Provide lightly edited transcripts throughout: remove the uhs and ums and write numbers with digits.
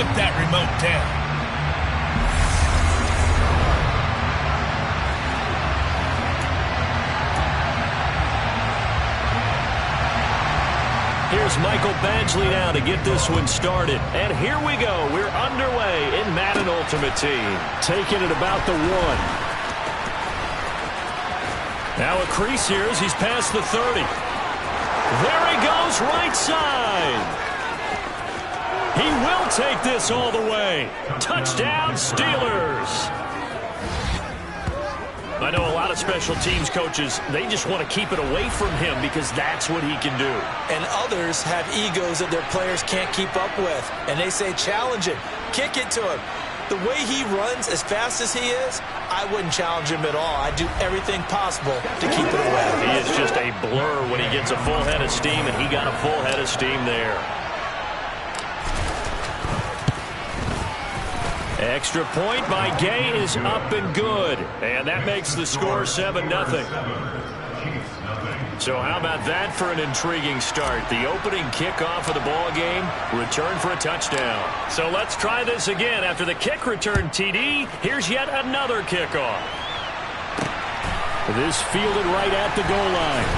put that remote down. Here's Michael Badgley now to get this one started. And here we go. We're underway in Madden Ultimate Team. Taking it about the 1. Now a crease here as he's past the 30. There he goes, right side. He will take this all the way. Touchdown, Steelers. I know a lot of special teams coaches, they just want to keep it away from him because that's what he can do. And others have egos that their players can't keep up with. And they say, challenge it, kick it to him. The way he runs as fast as he is, I wouldn't challenge him at all. I'd do everything possible to keep it away. He is just a blur when he gets a full head of steam, and he got a full head of steam there. Extra point by Gay is up and good. And that makes the score 7-0. So how about that for an intriguing start? The opening kickoff of the ball game, return for a touchdown. So let's try this again. After the kick return TD, here's yet another kickoff. This fielded right at the goal line.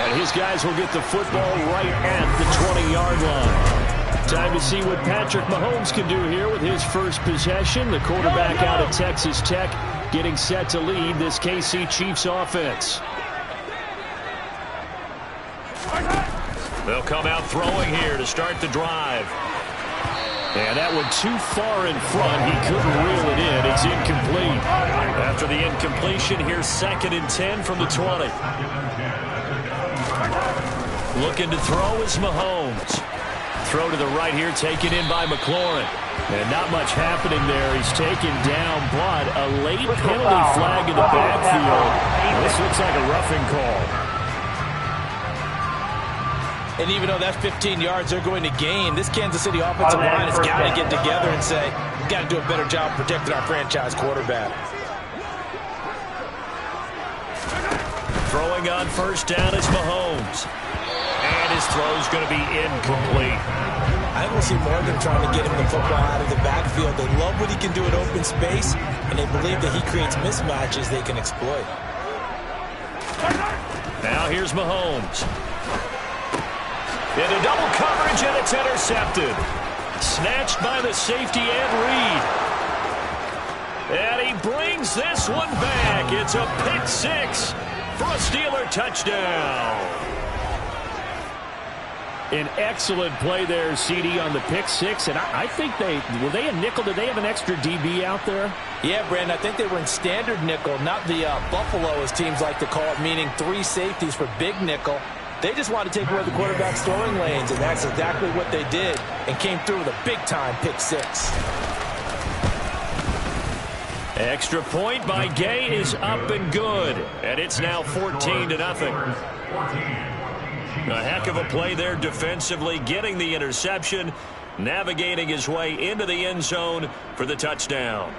And his guys will get the football right at the 20-yard line. Time to see what Patrick Mahomes can do here with his first possession. The quarterback out of Texas Tech getting set to lead this KC Chiefs offense. They'll come out throwing here to start the drive. And that one too far in front. He couldn't reel it in. It's incomplete. After the incompletion, here's 2nd and 10 from the 20. Looking to throw is Mahomes. Throw to the right here, taken in by McLaurin. And not much happening there. He's taken down, but a late penalty flag in the backfield. This looks like a roughing call. And even though that's 15 yards they're going to gain, this Kansas City offensive line has got to get together and say, we've got to do a better job protecting our franchise quarterback. Throwing on first down is Mahomes. And his throw's going to be incomplete. I will see more of them trying to get him the football out of the backfield. They love what he can do in open space, and they believe that he creates mismatches they can exploit. Now here's Mahomes. Into double coverage, and it's intercepted. Snatched by the safety and Reed. And he brings this one back. It's a pick 6 for a Steeler touchdown. An excellent play there, CD, on the pick 6. And I think were they a nickel? Did they have an extra DB out there? Yeah, Brandon, I think they were in standard nickel, not the Buffalo, as teams like to call it, meaning 3 safeties for big nickel. They just wanted to take away the quarterback's throwing lanes, and that's exactly what they did, and came through with a big-time pick 6. Extra point by Gay is up and good. And it's now 14-0. A heck of a play there defensively, getting the interception, navigating his way into the end zone for the touchdown.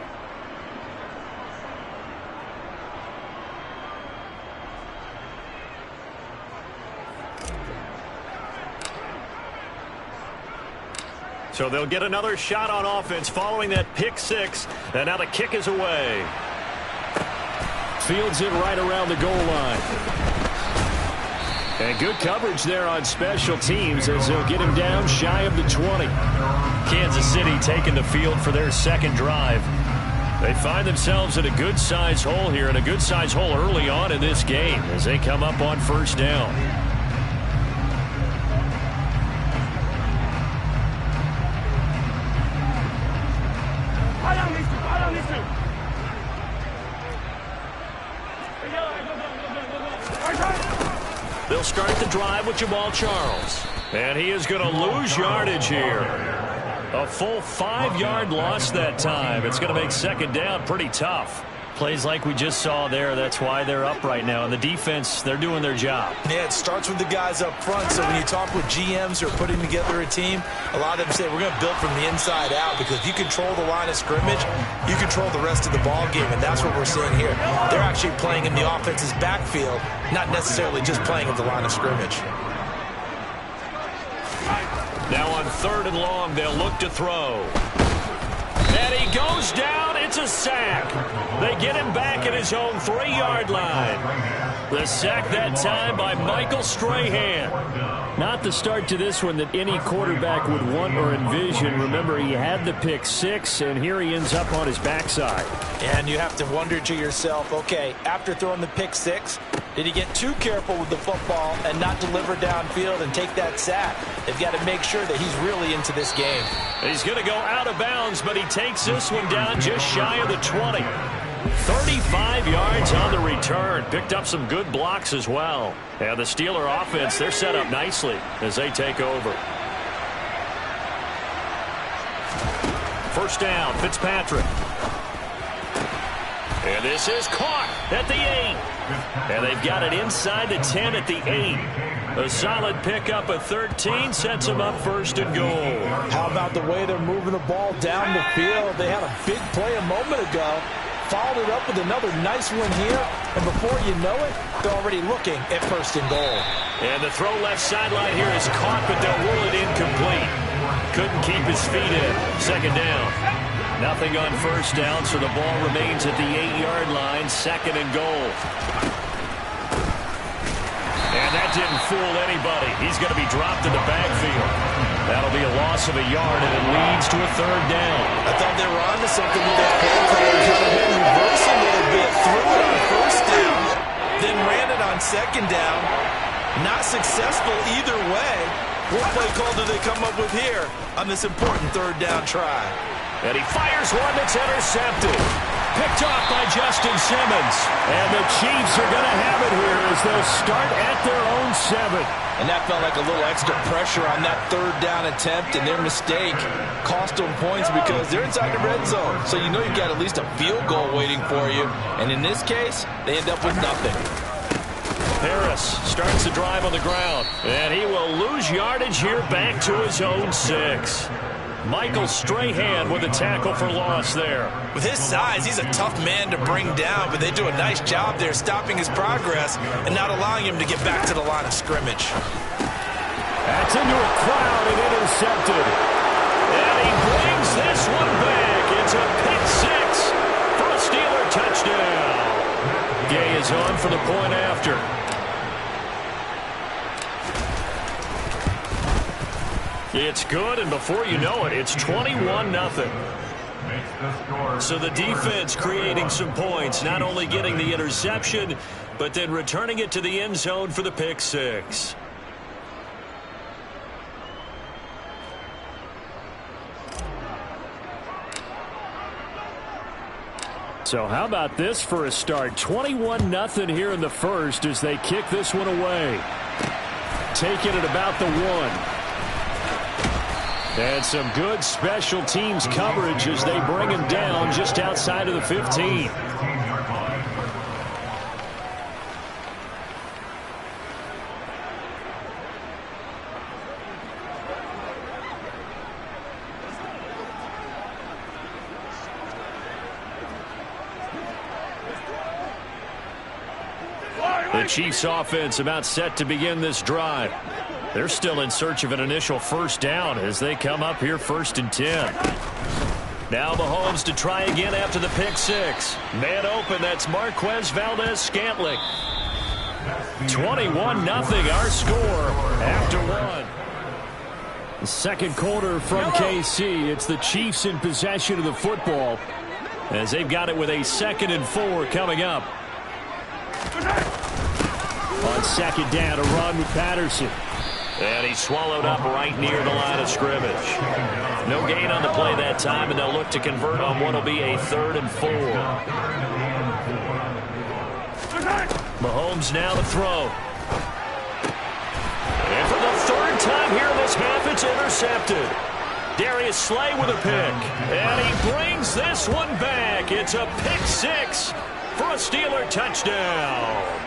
So they'll get another shot on offense following that pick 6, and now the kick is away. Fields it right around the goal line. And good coverage there on special teams as they'll get him down shy of the 20. Kansas City taking the field for their second drive. They find themselves in a good-sized hole here, and a good-sized hole early on in this game as they come up on first down. They'll start the drive with Jamal Charles. And he is going to lose yardage here. A full 5-yard loss that time. It's going to make second down pretty tough. Plays like we just saw there, that's why they're up right now. And the defense, they're doing their job. Yeah, it starts with the guys up front. So when you talk with GMs who are putting together a team, a lot of them say we're going to build from the inside out, because if you control the line of scrimmage, you control the rest of the ball game, and that's what we're seeing here. They're actually playing in the offense's backfield, not necessarily just playing at the line of scrimmage. Now on 3rd and long. They'll look to throw. And he goes down. It's a sack. They get him back at his own 3-yard line. The sack that time by Michael Strahan. Not the start to this one that any quarterback would want or envision. Remember, he had the pick 6, and here he ends up on his backside. And you have to wonder to yourself, okay, after throwing the pick 6, did he get too careful with the football and not deliver downfield and take that sack? They've got to make sure that he's really into this game. He's going to go out of bounds, but he takes this one down just shy of the 20. 35 yards on the return. Picked up some good blocks as well. And the Steeler offense, they're set up nicely as they take over. First down, Fitzpatrick. And this is caught at the 8. And they've got it inside the 10 at the 8. A solid pickup at 13 sets them up 1st and goal. How about the way they're moving the ball down the field? They had a big play a moment ago. Followed it up with another nice one here. And before you know it, they're already looking at 1st and goal. And the throw left sideline here is caught, but they'll rule it incomplete. Couldn't keep his feet in. 2nd down. Nothing on 1st down, so the ball remains at the 8-yard line. 2nd and goal. And that didn't fool anybody. He's going to be dropped in the backfield. That'll be a loss of a yard, and it leads to a 3rd down. I thought they were onto something with that play call. Kind of reverse a little bit, threw it on 1st down, then ran it on 2nd down. Not successful either way. What play call do they come up with here on this important 3rd down try? And he fires one that's intercepted. Picked off by Justin Simmons. And the Chiefs are going to have it here as they'll start at their own 7. And that felt like a little extra pressure on that 3rd down attempt, and their mistake cost them points because they're inside the red zone. So you know you've got at least a field goal waiting for you. And in this case, they end up with nothing. Harris starts the drive on the ground. And he will lose yardage here back to his own 6. Michael Strahan with a tackle for loss there. With his size, he's a tough man to bring down, but they do a nice job there stopping his progress and not allowing him to get back to the line of scrimmage. That's into a crowd and intercepted. And he brings this one back. It's a pick 6 for a Steeler touchdown. Gay is on for the point after. It's good, and before you know it, it's 21-0. So the defense creating some points, not only getting the interception, but then returning it to the end zone for the pick 6. So how about this for a start? 21-0 here in the 1st as they kick this one away. Take it at about the 1. And some good special teams coverage as they bring him down just outside of the 15. The Chiefs offense about set to begin this drive. They're still in search of an initial 1st down as they come up here 1st and 10. Now Mahomes to try again after the pick 6. Man open, that's Marquez Valdez-Scantling. 21-0 our score after 1. The 2nd quarter from KC. It's the Chiefs in possession of the football as they've got it with a 2nd and 4 coming up. On 2nd down, a run with Patterson. And he swallowed up right near the line of scrimmage. No gain on the play that time, and they'll look to convert on what will be a 3rd and 4. Mahomes now to throw. And for the 3rd time here in this half, it's intercepted. Darius Slay with a pick. And he brings this one back. It's a pick 6 for a Steeler touchdown.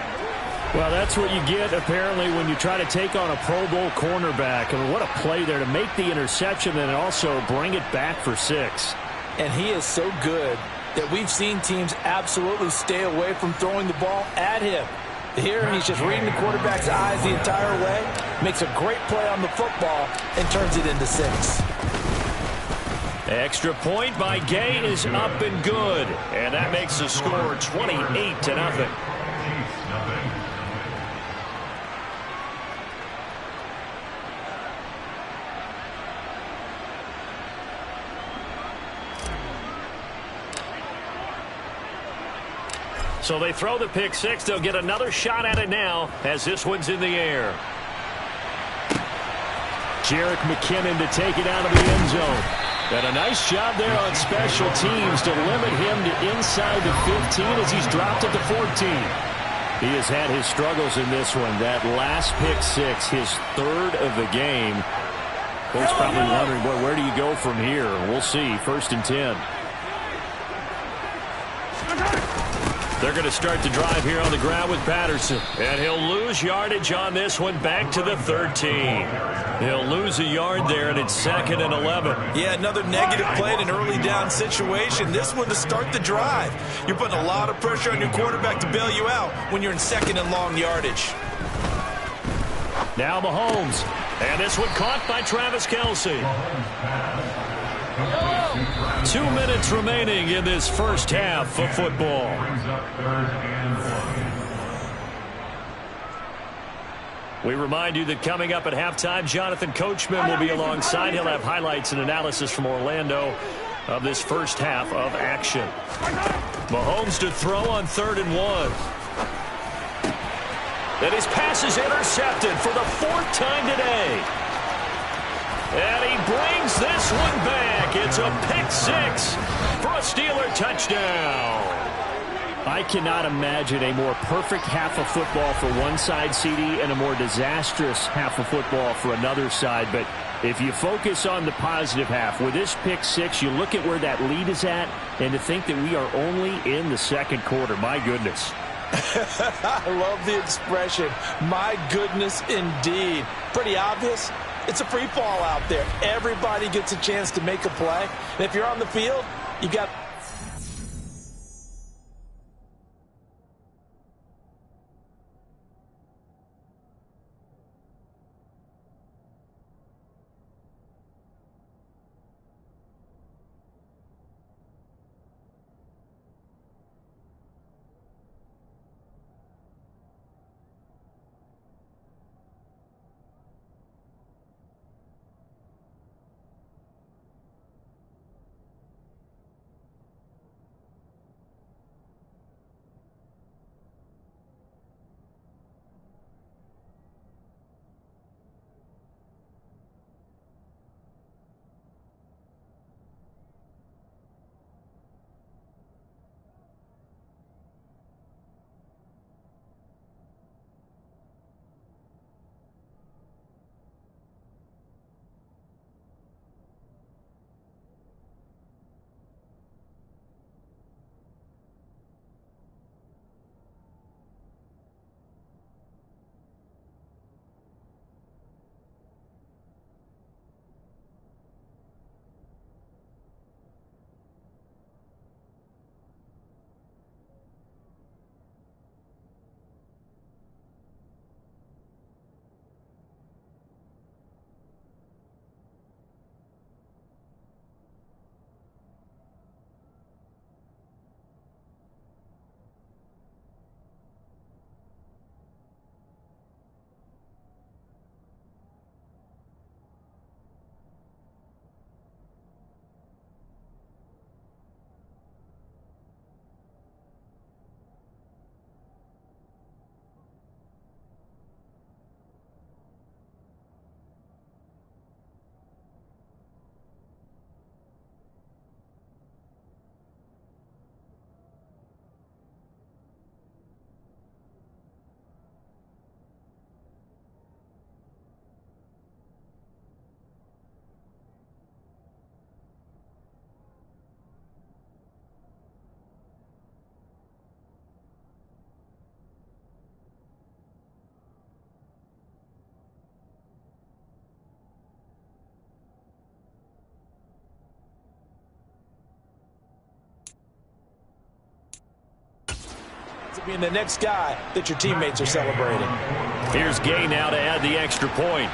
Well, that's what you get, apparently, when you try to take on a Pro Bowl cornerback. I mean, what a play there to make the interception and also bring it back for 6. And he is so good that we've seen teams absolutely stay away from throwing the ball at him. Here, he's just reading the quarterback's eyes the entire way, makes a great play on the football, and turns it into 6. Extra point by Gay is up and good. And that makes the score 28-0. So they throw the pick six. They'll get another shot at it now as this one's in the air. Jerick McKinnon to take it out of the end zone. And a nice job there on special teams to limit him to inside the 15 as he's dropped it to 14. He has had his struggles in this one. That last pick six, his third of the game. Folks probably wondering, boy, where do you go from here? We'll see. 1st and 10. They're going to start the drive here on the ground with Patterson. And he'll lose yardage on this one back to the 13. He'll lose a yard there, and it's 2nd and 11. Yeah, another negative play in an early down situation. This one to start the drive. You're putting a lot of pressure on your quarterback to bail you out when you're in 2nd and long yardage. Now Mahomes. And this one caught by Travis Kelce. 2 minutes remaining in this first half of football. We remind you that coming up at halftime, Jonathan Coachman will be alongside. He'll have highlights and analysis from Orlando of this first half of action. Mahomes to throw on 3rd and 1. And his pass is intercepted for the 4th time today. And he brings this one back. It's a pick six for a Steeler touchdown. I cannot imagine a more perfect half of football for one side, CD, and a more disastrous half of football for another side. But if you focus on the positive half, with this pick six, you look at where that lead is at, and to think that we are only in the 2nd quarter. My goodness. I love the expression. My goodness, indeed. Pretty obvious. It's a free fall out there. Everybody gets a chance to make a play. And if you're on the field, you got... being the next guy that your teammates are celebrating. Here's Gay now to add the extra point.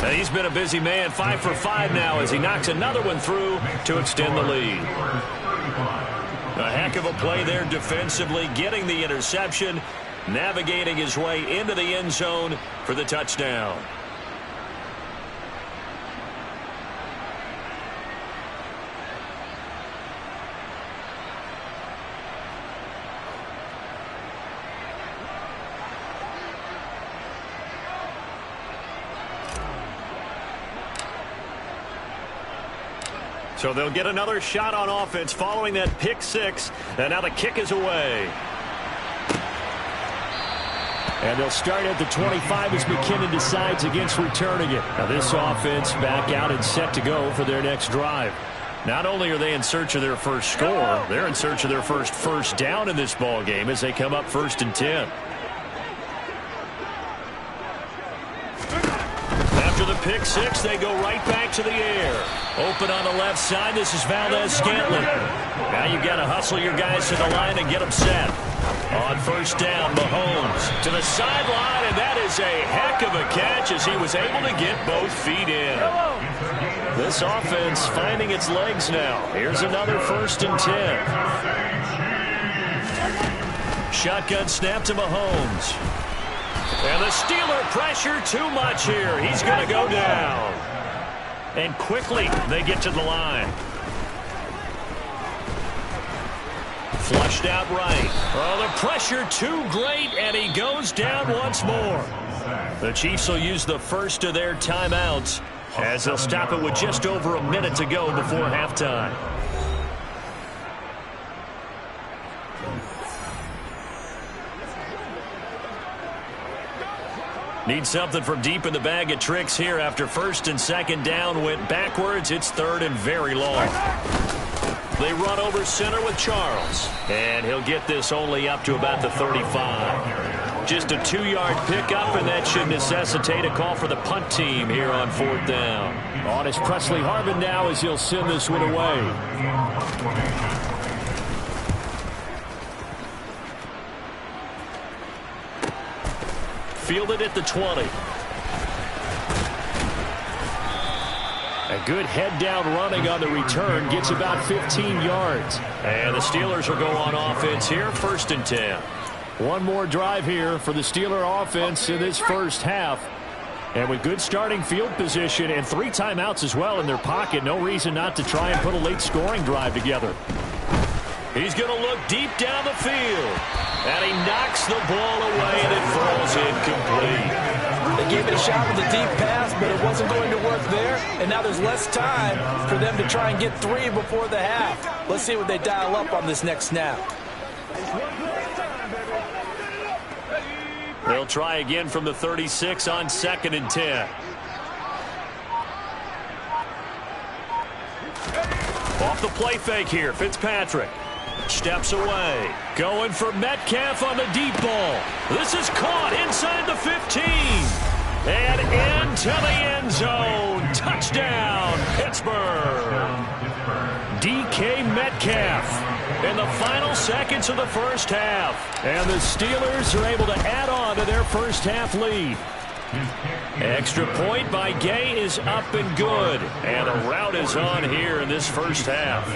And he's been a busy man, 5 for 5 now as he knocks another one through to extend the lead. A heck of a play there defensively, getting the interception, navigating his way into the end zone for the touchdown. So they'll get another shot on offense following that pick six. And now the kick is away. And they'll start at the 25 as McKinnon decides against returning it. Now this offense back out and set to go for their next drive. Not only are they in search of their first score, they're in search of their first down in this ball game as they come up 1st and 10. After the pick six, they go right back to the air. Open on the left side. This is Valdez-Scantling. Now you've got to hustle your guys to the line and get them set. On 1st down, Mahomes to the sideline, and that is a heck of a catch as he was able to get both feet in. This offense finding its legs now. Here's another 1st and 10. Shotgun snap to Mahomes. And the Steeler pressure too much here. He's going to go down. And quickly they get to the line. Flushed out right. Oh, the pressure too great, and he goes down once more. The Chiefs will use the first of their timeouts as they'll stop it with just over a minute to go before halftime. Need something from deep in the bag of tricks here after 1st and 2nd down went backwards. It's 3rd and very long. They run over center with Charles. And he'll get this only up to about the 35. Just a 2-yard pickup, and that should necessitate a call for the punt team here on 4th down. On is Presley Harvin now as he'll send this one away. Fielded at the 20. A good head down running on the return. Gets about 15 yards. And the Steelers will go on offense here. 1st and 10. One more drive here for the Steeler offense in this first half. And with good starting field position and 3 timeouts as well in their pocket, no reason not to try and put a late scoring drive together. He's going to look deep down the field. And he knocks the ball away, and it falls incomplete. They gave it a shot with a deep pass, but it wasn't going to work there. And now there's less time for them to try and get 3 before the half. Let's see what they dial up on this next snap. They'll try again from the 36 on 2nd and 10. Off the play fake here, Fitzpatrick. Steps away. Going for Metcalf on the deep ball. This is caught inside the 15. And into the end zone. Touchdown, Pittsburgh. DK Metcalf in the final seconds of the first half. And the Steelers are able to add on to their first half lead. Extra point by Gay is up and good. And a rout is on here in this first half.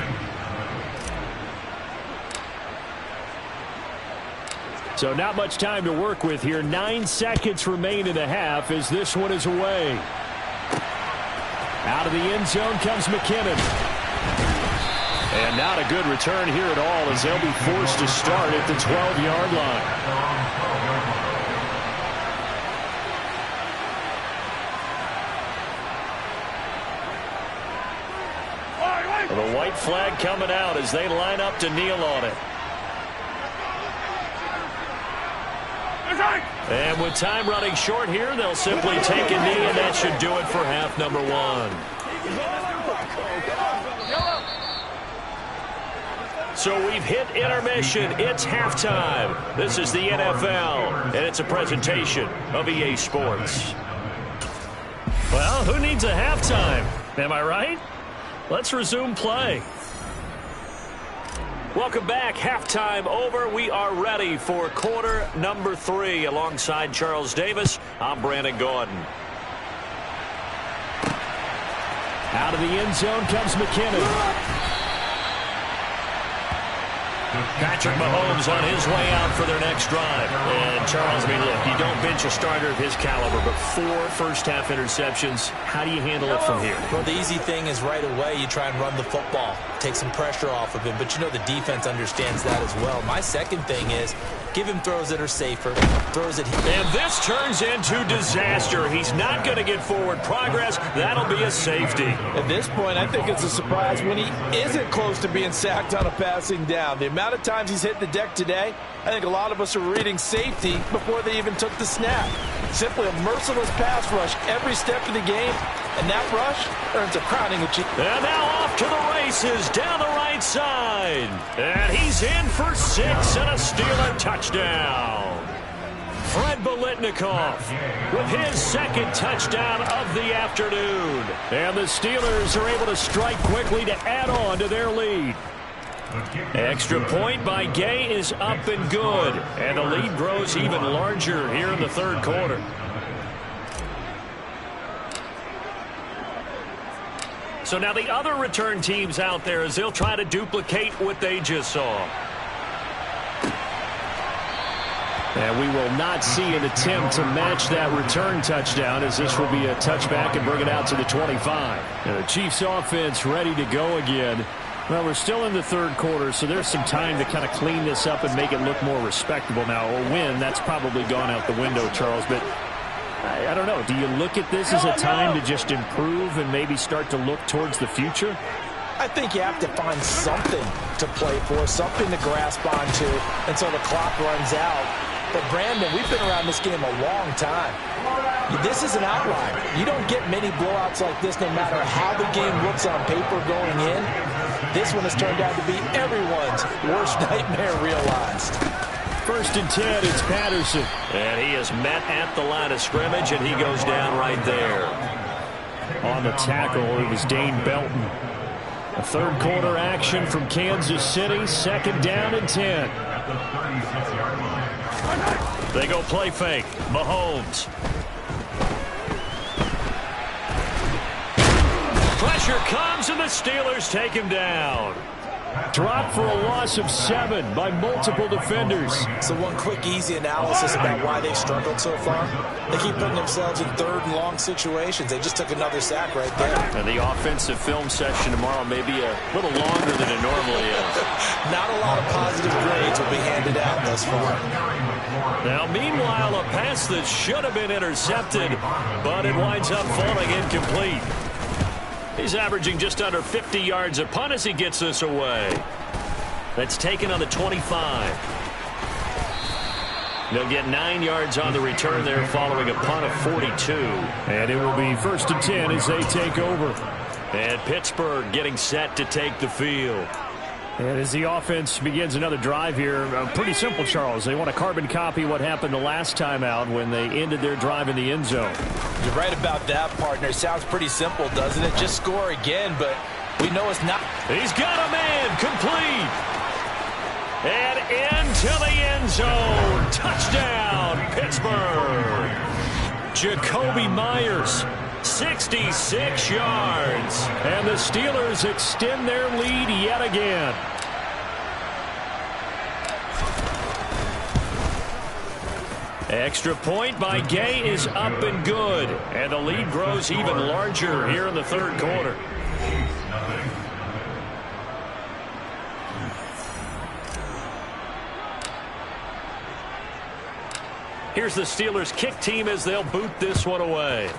So not much time to work with here. 9 seconds remain in the half as this one is away. Out of the end zone comes McKinnon. And not a good return here at all as they'll be forced to start at the 12-yard line. The white flag coming out as they line up to kneel on it. And with time running short here, they'll simply take a knee, and that should do it for half number 1. So we've hit intermission. It's halftime. This is the NFL, and it's a presentation of EA Sports. Well, who needs a halftime? Am I right? Let's resume play. Welcome back. Halftime over. We are ready for quarter number 3. Alongside Charles Davis, I'm Brandon Gordon. Out of the end zone comes McKinnon. Patrick Mahomes on his way out for their next drive. And Charles, I mean, look, you don't bench a starter of his caliber, but 4 first-half interceptions. How do you handle it from here? Well, the easy thing is right away you try and run the football, take some pressure off of him, but you know the defense understands that as well. My second thing is give him throws that are safer, throws that he... And this turns into disaster. He's not going to get forward progress. That'll be a safety. At this point, I think it's a surprise when he isn't close to being sacked on a passing down. The amount of times he's hit the deck today, I think a lot of us are reading safety before they even took the snap. Simply a merciless pass rush every step of the game, and that rush earns a crowning achievement. And now off to the races down the right side. And he's in for 6 and a Steeler touchdown. Fred Biletnikoff with his second touchdown of the afternoon. And the Steelers are able to strike quickly to add on to their lead. Extra point by Gay is up and good. And the lead grows even larger here in the third quarter. So now the other return teams out there as they'll try to duplicate what they just saw. And we will not see an attempt to match that return touchdown, as this will be a touchback and bring it out to the 25. And the Chiefs offense ready to go again. Well, we're still in the third quarter, so there's some time to kind of clean this up and make it look more respectable now. A win, that's probably gone out the window, Charles, but I don't know. Do you look at this as a time to just improve and maybe start to look towards the future? I think you have to find something to play for, something to grasp onto until the clock runs out. But, Brandon, we've been around this game a long time. This is an outlier. You don't get many blowouts like this no matter how the game looks on paper going in. This one has turned out to be everyone's worst nightmare realized. 1st and 10, it's Patterson. And he is met at the line of scrimmage, and he goes down right there. On the tackle, it was Dane Belton. A third quarter action from Kansas City, 2nd down and 10. They go play fake. Mahomes. Pressure comes, and the Steelers take him down. Dropped for a loss of 7 by multiple defenders. So one quick, easy analysis about why they've struggled so far. They keep putting themselves in 3rd and long situations. They just took another sack right there. And the offensive film session tomorrow may be a little longer than it normally is. Not a lot of positive grades will be handed out thus far. Now, meanwhile, a pass that should have been intercepted, but it winds up falling incomplete. He's averaging just under 50 yards a punt as he gets this away. That's taken on the 25. They'll get 9 yards on the return there following a punt of 42. And it will be 1st and 10 as they take over. And Pittsburgh getting set to take the field. And as the offense begins another drive here, pretty simple, Charles. They want to carbon copy what happened the last time out when they ended their drive in the end zone. You're right about that, partner. Sounds pretty simple, doesn't it? Just score again, but we know it's not. He's got a man complete. And into the end zone. Touchdown, Pittsburgh. Jacoby Myers, 66 yards. And the Steelers extend their lead yet again. Extra point by Gay is up and good. And the lead grows even larger here in the third quarter. Here's the Steelers kick team as they'll boot this one away.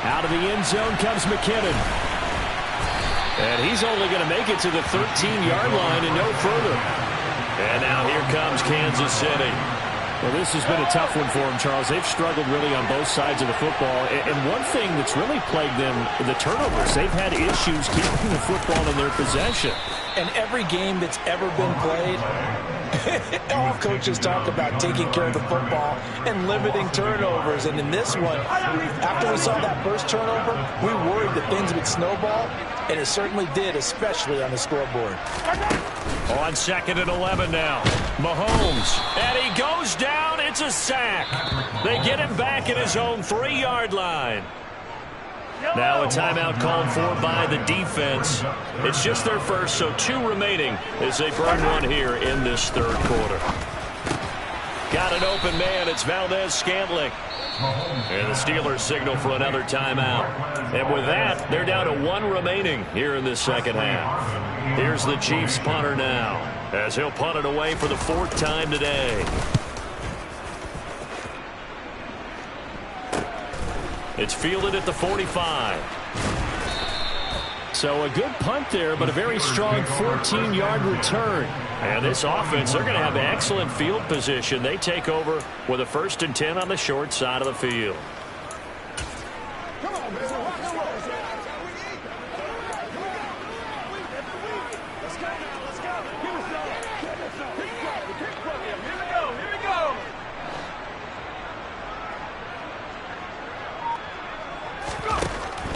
Out of the end zone comes McKinnon. And he's only going to make it to the 13-yard line and no further. And now here comes Kansas City. Well, this has been a tough one for them, Charles. They've struggled really on both sides of the football. And one thing that's really plagued them, the turnovers. They've had issues keeping the football in their possession. And every game that's ever been played, all coaches talk about taking care of the football and limiting turnovers. And in this one, after we saw that first turnover, we worried that things would snowball. and it certainly did, especially on the scoreboard. On 2nd and 11 now. Mahomes, and he goes down. It's a sack. They get him back at his own 3-yard line. Now a timeout called for by the defense. It's just their first, so 2 remaining as they burn one here in this 3rd quarter. Got an open man. It's Valdez-Scantling. And the Steelers signal for another timeout. And with that, they're down to 1 remaining here in this 2nd half. Here's the Chiefs punter now, as he'll punt it away for the 4th time today. It's fielded at the 45. So a good punt there, but a very strong 14-yard return. And this offense, they're going to have excellent field position. They take over with a 1st and 10 on the short side of the field.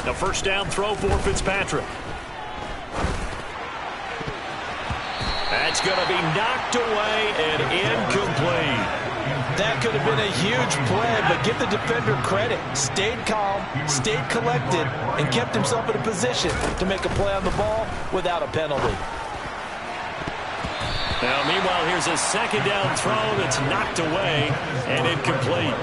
A 1st down throw for Fitzpatrick. That's going to be knocked away and incomplete. That could have been a huge play, but give the defender credit. Stayed calm, stayed collected, and kept himself in a position to make a play on the ball without a penalty. Now, meanwhile, here's a 2nd down throw that's knocked away and incomplete.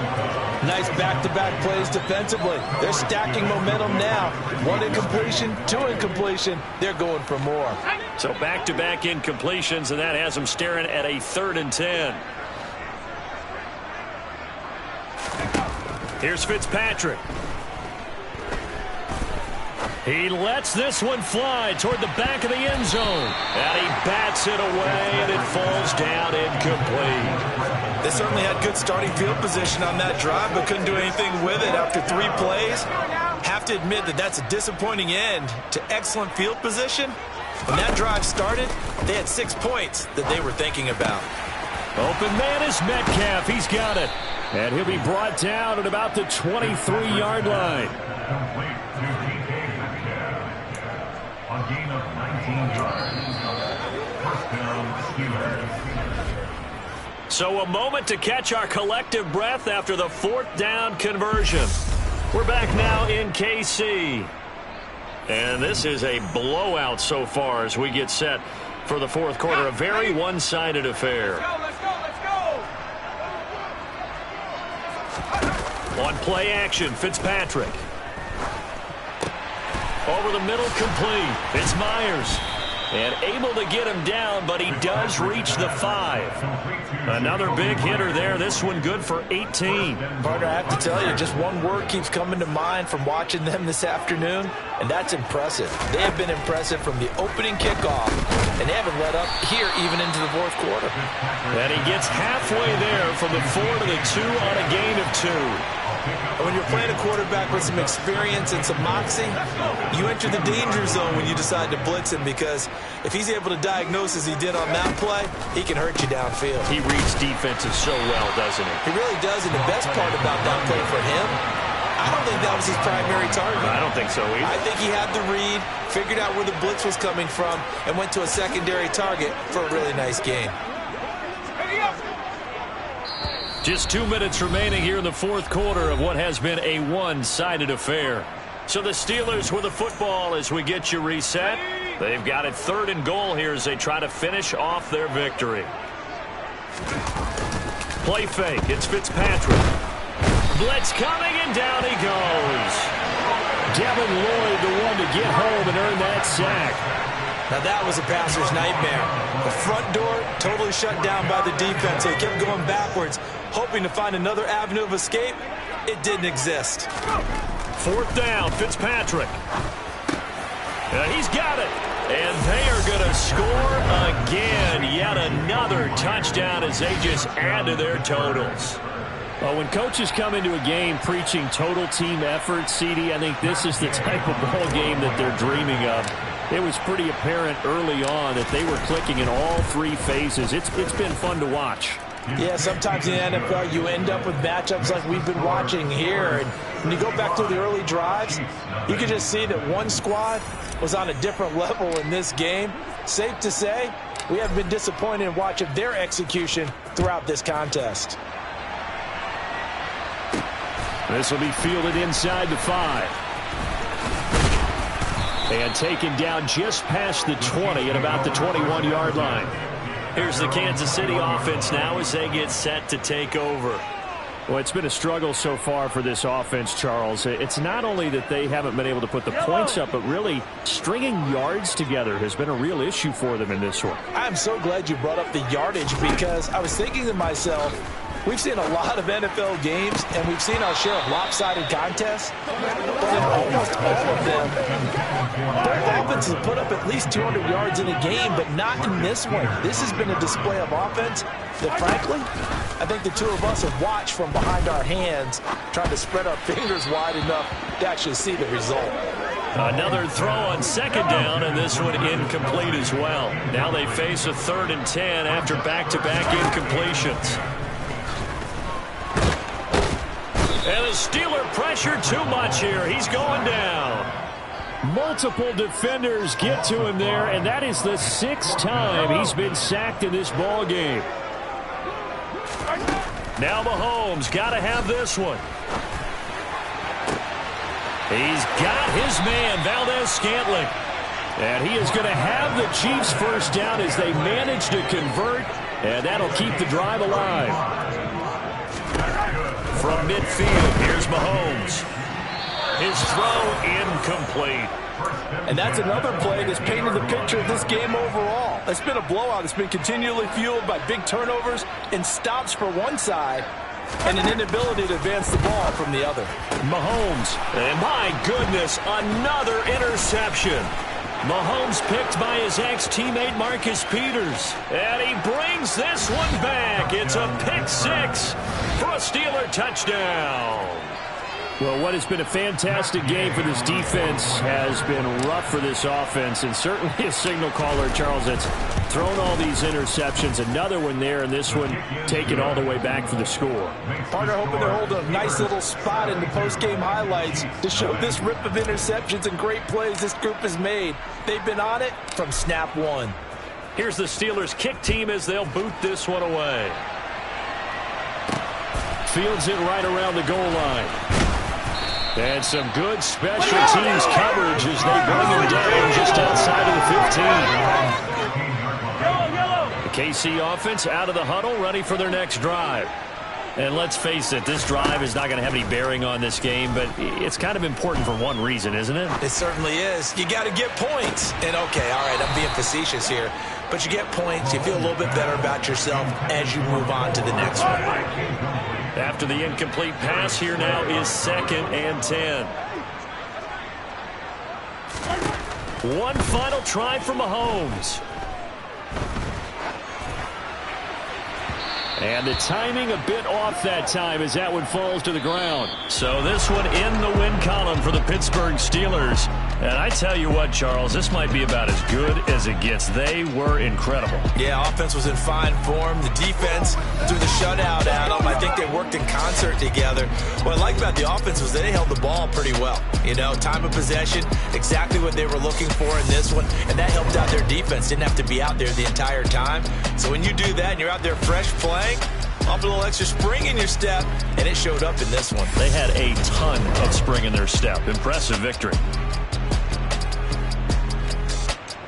Nice back-to-back plays defensively. They're stacking momentum now. 1 incompletion, 2 incompletion. They're going for more. So back-to-back incompletions, and that has them staring at a 3rd and 10. Here's Fitzpatrick. He lets this one fly toward the back of the end zone. And he bats it away, and it falls down incomplete. They certainly had good starting field position on that drive, but couldn't do anything with it after 3 plays. Have to admit that that's a disappointing end to excellent field position. When that drive started, they had 6 points that they were thinking about. Open man is Metcalf. He's got it. And he'll be brought down at about the 23-yard line. A gain of 19 yards. 1st down, Steelers. So a moment to catch our collective breath after the 4th down conversion. We're back now in KC. And this is a blowout so far as we get set for the 4th quarter. A very one-sided affair. Let's go. On play action, Fitzpatrick. Over the middle, complete. It's Myers. And able to get him down, but he does reach the 5. Another big hitter there. This one good for 18. Partner, I have to tell you, just one word keeps coming to mind from watching them this afternoon, and that's impressive. They have been impressive from the opening kickoff, and they haven't let up here even into the 4th quarter. And he gets halfway there from the 4 to the 2 on a gain of 2. And when you're playing a quarterback with some experience and some moxie, you enter the danger zone when you decide to blitz him, because if he's able to diagnose as he did on that play, he can hurt you downfield. He reads defenses so well, doesn't he? He really does, and the best part about that play for him, I don't think that was his primary target. I don't think so either. I think he had the read, figured out where the blitz was coming from, and went to a secondary target for a really nice gain. Just 2 minutes remaining here in the 4th quarter of what has been a one-sided affair. So the Steelers with the football as we get you reset. They've got it 3rd and goal here as they try to finish off their victory. Play fake. It's Fitzpatrick. Blitz coming, and down he goes. Devin Lloyd, the one to get home and earn that sack. Now that was a passer's nightmare. The front door totally shut down by the defense, so he kept going backwards, hoping to find another avenue of escape. It didn't exist. 4th down, Fitzpatrick. He's got it. And they are going to score again. Yet another touchdown as they just add to their totals. Well, when coaches come into a game preaching total team effort, CD, I think this is the type of ball game that they're dreaming of. It was pretty apparent early on that they were clicking in all 3 phases. It's been fun to watch. Yeah, sometimes in the NFL you end up with matchups like we've been watching here. And when you go back to the early drives, you can just see that one squad was on a different level in this game. Safe to say, we haven't been disappointed in watching their execution throughout this contest. This will be fielded inside the 5. And taken down just past the 20 at about the 21-yard line. Here's the Kansas City offense now as they get set to take over. Well, it's been a struggle so far for this offense, Charles. It's not only that they haven't been able to put the points up, but really stringing yards together has been a real issue for them in this one. I'm so glad you brought up the yardage because I was thinking to myself, we've seen a lot of NFL games, and we've seen our share of lopsided contests. But in almost all of them, both offenses put up at least 200 yards in a game, but not in this one. This has been a display of offense that, frankly, I think the two of us have watched from behind our hands, trying to spread our fingers wide enough to actually see the result. Another throw on second down, and this one incomplete as well. Now they face a 3rd and 10 after back-to-back incompletions. And the Steeler pressure too much here. He's going down. Multiple defenders get to him there, and that is the 6th time he's been sacked in this ball game. Now Mahomes got to have this one. He's got his man, Valdez-Scantling. And he is going to have the Chiefs first down as they manage to convert, and that'll keep the drive alive. From midfield, here's Mahomes. His throw incomplete. And that's another play that's painted the picture of this game overall. It's been a blowout. It's been continually fueled by big turnovers and stops for one side and an inability to advance the ball from the other. Mahomes, and my goodness, another interception. Mahomes picked by his ex-teammate Marcus Peters. And he brings this one back. It's a pick-6 for a Steeler touchdown. Well, what has been a fantastic game for this defense has been rough for this offense, and certainly a signal caller, Charles, that's thrown all these interceptions. Another one there, and this one taken all the way back for the score. Partner hoping to hold a nice little spot in the post-game highlights to show this rip of interceptions and great plays this group has made. They've been on it from snap one. Here's the Steelers kick team as they'll boot this one away. Fields it right around the goal line. And some good special teams coverage as they bring him down just outside of the 15. The KC offense out of the huddle, ready for their next drive. And let's face it, this drive is not going to have any bearing on this game, but it's kind of important for one reason, isn't it? It certainly is. You got to get points. And, okay, all right, I'm being facetious here. But you get points, you feel a little bit better about yourself as you move on to the next one. After the incomplete pass, here now is 2nd and 10. One final try for Mahomes. And the timing a bit off that time as that one falls to the ground. So this one in the win column for the Pittsburgh Steelers. And I tell you what, Charles, this might be about as good as it gets. They were incredible. Yeah, offense was in fine form. The defense threw the shutout at them. I think they worked in concert together. What I like about the offense was they held the ball pretty well. You know, time of possession, exactly what they were looking for in this one. And that helped out their defense. Didn't have to be out there the entire time. So when you do that and you're out there fresh playing, up a little extra spring in your step, and it showed up in this one. They had a ton of spring in their step. Impressive victory.